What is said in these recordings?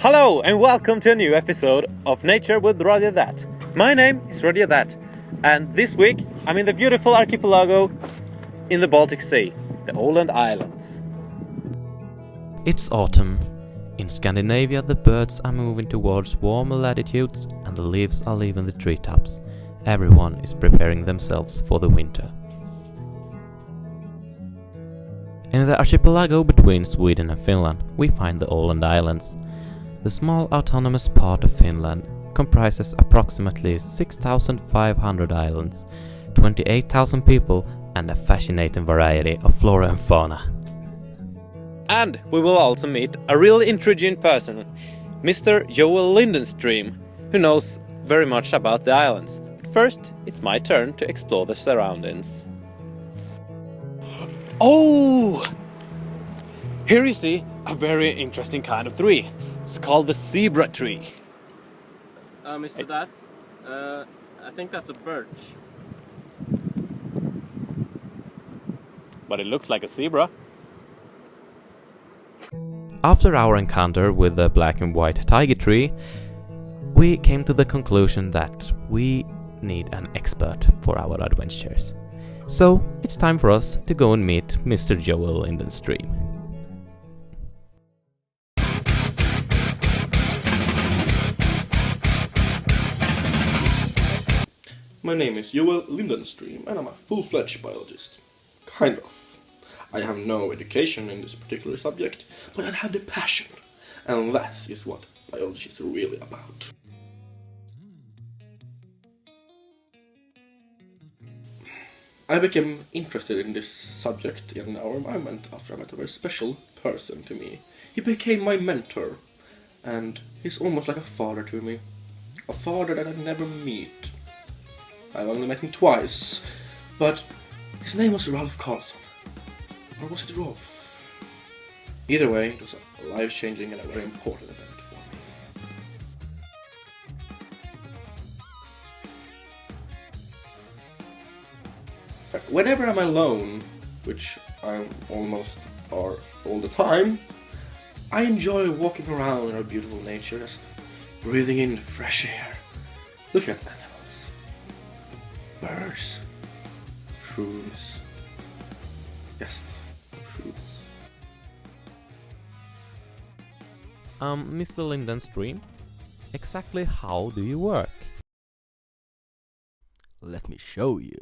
Hello and welcome to a new episode of Nature with Radio That. My name is Radio That, and this week I'm in the beautiful archipelago in the Baltic Sea, the Åland Islands. It's autumn. In Scandinavia the birds are moving towards warmer latitudes and the leaves are leaving the treetops. Everyone is preparing themselves for the winter. In the archipelago between Sweden and Finland we find the Åland Islands. The small autonomous part of Finland comprises approximately 6,500 islands, 28,000 people and a fascinating variety of flora and fauna. And we will also meet a really intriguing person, Mr. Joel Lindenstream, who knows very much about the islands. But first, it's my turn to explore the surroundings. Oh! Here you see a very interesting kind of tree. It's called the zebra tree. Mr. Thatte, I think that's a birch. But it looks like a zebra. After our encounter with the black and white tiger tree, we came to the conclusion that we need an expert for our adventures. So it's time for us to go and meet Mr. Joel Lindenstream. My name is Joel Lindenstream and I'm a full-fledged biologist. Kind of. I have no education in this particular subject, but I have the passion. And that is what biology is really about. I became interested in this subject in our environment after I met a very special person to me. He became my mentor, and he's almost like a father to me. A father that I'd never meet. I've only met him twice, but his name was Ralph Carlson. Or was it Rolf? Either way, it was a life-changing and a very important event for me. Whenever I'm alone, which I almost are all the time, I enjoy walking around in our beautiful nature, just breathing in fresh air. Look at that. Birds, shrooms, yes, shrooms. Mr. Lindenstream, exactly how do you work? Let me show you.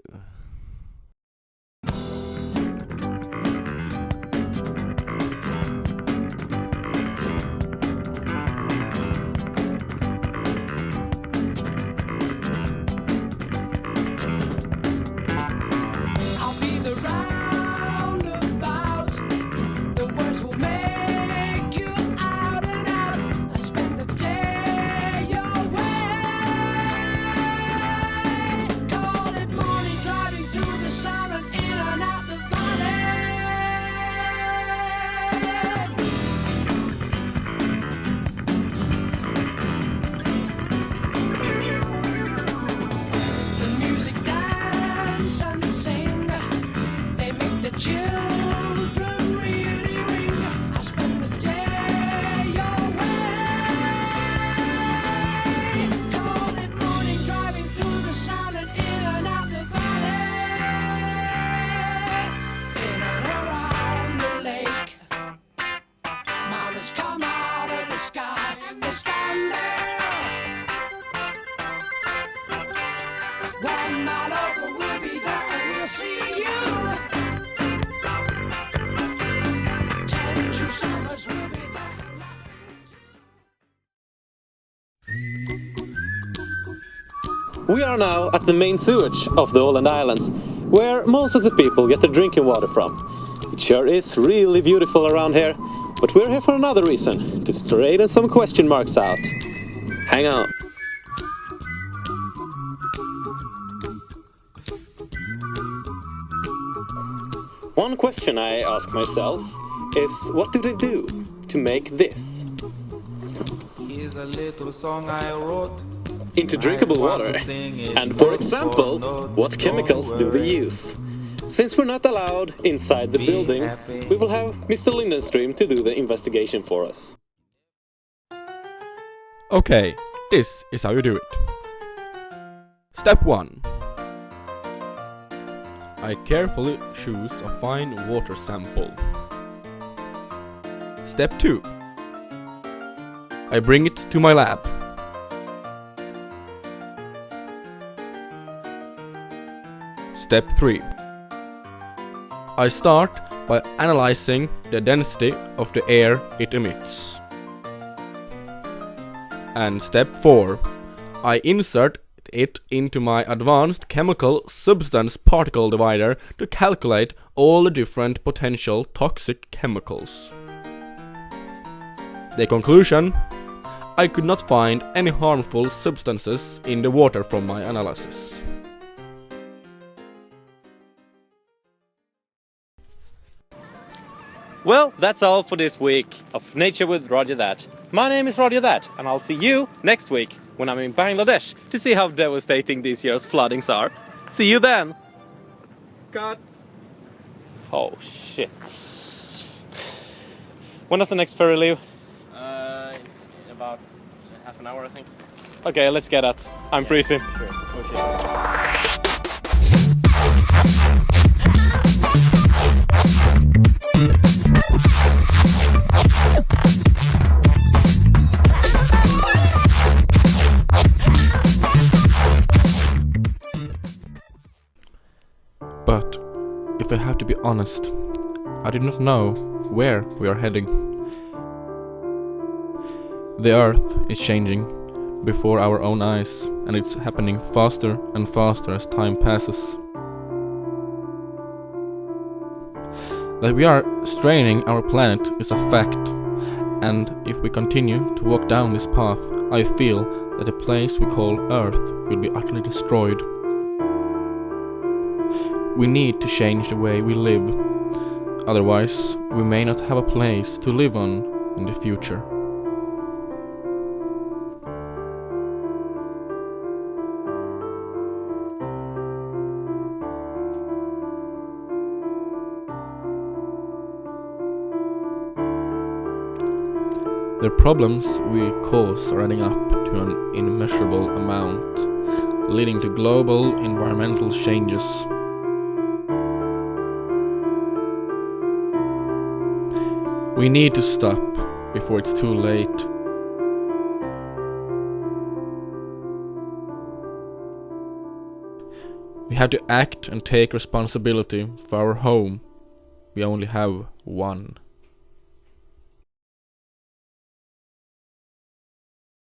We are now at the main sewage of the Åland Islands, where most of the people get their drinking water from. It sure is really beautiful around here, but we're here for another reason, to straighten some question marks out. Hang on. One question I ask myself is, what do they do to make this? Here's a little song I wrote into drinkable water. And for example, what chemicals do they use? Since we're not allowed inside the building, we will have Mr. Lindenstream to do the investigation for us. Okay, this is how you do it. Step 1. I carefully choose a fine water sample. Step 2. I bring it to my lab. Step 3. I start by analyzing the density of the air it emits. And step 4. I insert it into my advanced chemical substance particle divider to calculate all the different potential toxic chemicals. The conclusion: I could not find any harmful substances in the water from my analysis. Well, that's all for this week of Nature with Roger That. My name is Roger That, and I'll see you next week when I'm in Bangladesh to see how devastating this year's floodings are. See you then! Cut. Oh shit. When does the next ferry leave? In about half an hour, I think. Okay, let's get that. I'm freezing. Sure. Okay. But if I have to be honest, I did not know where we are heading. The Earth is changing before our own eyes, and it's happening faster and faster as time passes. That we are straining our planet is a fact, and if we continue to walk down this path, I feel that the place we call Earth will be utterly destroyed. We need to change the way we live, otherwise we may not have a place to live on in the future. The problems we cause are adding up to an immeasurable amount, leading to global environmental changes. We need to stop before it's too late. We have to act and take responsibility for our home. We only have one.